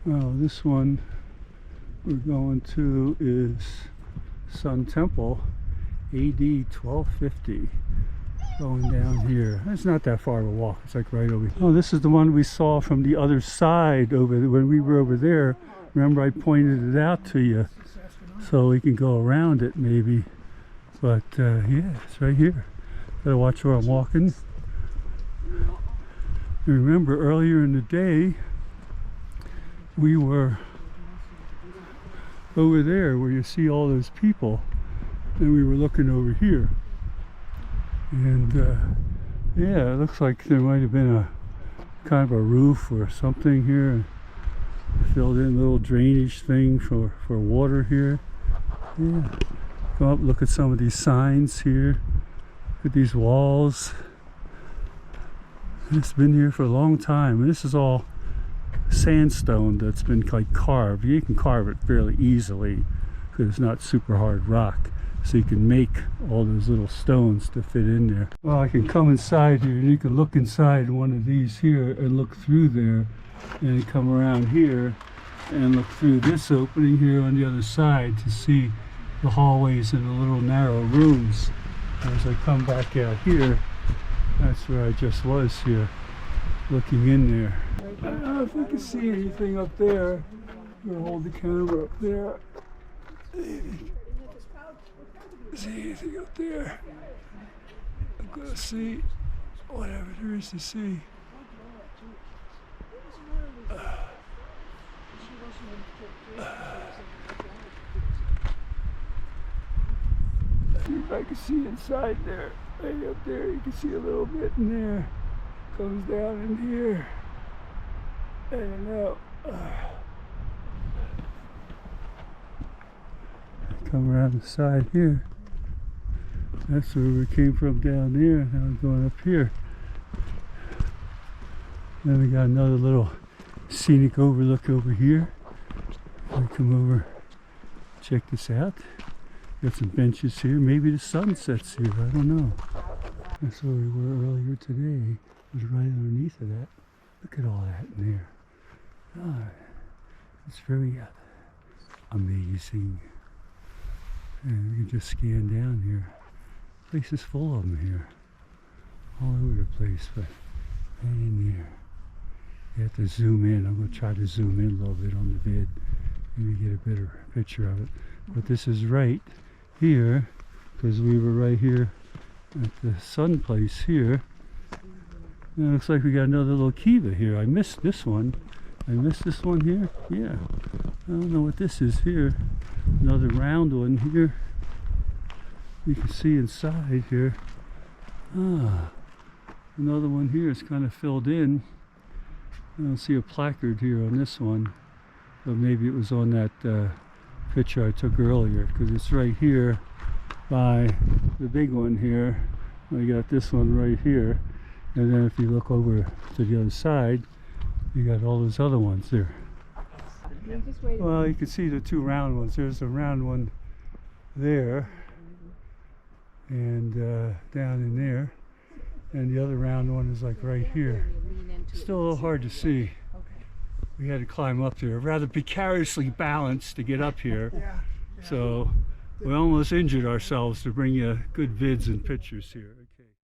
Well, this one we're going to is Sun Temple, AD 1250. Going down here. It's not that far of a walk. It's like right over here. Oh, this is the one we saw from the other side over when we were over there. Remember, I pointed it out to you, so we can go around it maybe. But yeah, it's right here. Gotta watch where I'm walking. Remember, earlier in the day, we were over there where you see all those people, and we were looking over here. And yeah, it looks like there might have been a kind of a roof or something here. Filled in little drainage thing for water here. Yeah. Come up, look at some of these signs here. Look at these walls. It's been here for a long time. And this is all sandstone that's been like carved. You can carve it fairly easily because it's not super hard rock. So you can make all those little stones to fit in there. Well, I can come inside here and you can look inside one of these here and look through there, and come around here and look through this opening here on the other side to see the hallways and the little narrow rooms. As I come back out here, that's where I just was here, looking in there. I don't know if we can see anything up there. I'm gonna hold the camera up there. See anything up there? I'm gonna see whatever there is to see. See if I can see inside there. Right up there, you can see a little bit in there. Comes down in here. I don't know. Come around the side here. That's where we came from down there. Now we're going up here. Then we got another little scenic overlook over here. I come over, check this out. Got some benches here. Maybe the sun sets here. I don't know. That's where we were earlier today. It was right underneath of that. Look at all that in there. Oh, it's very amazing. And we can just scan down here. The place is full of them here. All over the place, but right in there. You have to zoom in. I'm going to try to zoom in a little bit on the vid. Maybe get a better picture of it. But this is right here, because we were right here at the sun place here. And it looks like we got another little kiva here. I missed this one. I missed this one here. Yeah. I don't know what this is here. Another round one here. You can see inside here. Ah. Another one here is kind of filled in. I don't see a placard here on this one. But maybe it was on that picture I took earlier, because it's right here by the big one here. We got this one right here, and then if you look over to the other side, you got all those other ones there. Well, you can see the two round ones. There's a round one there, and down in there, and the other round one is like right here. Still a little hard to see. We had to climb up there, rather precariously balanced to get up here. So we almost injured ourselves to bring you good vids and pictures here.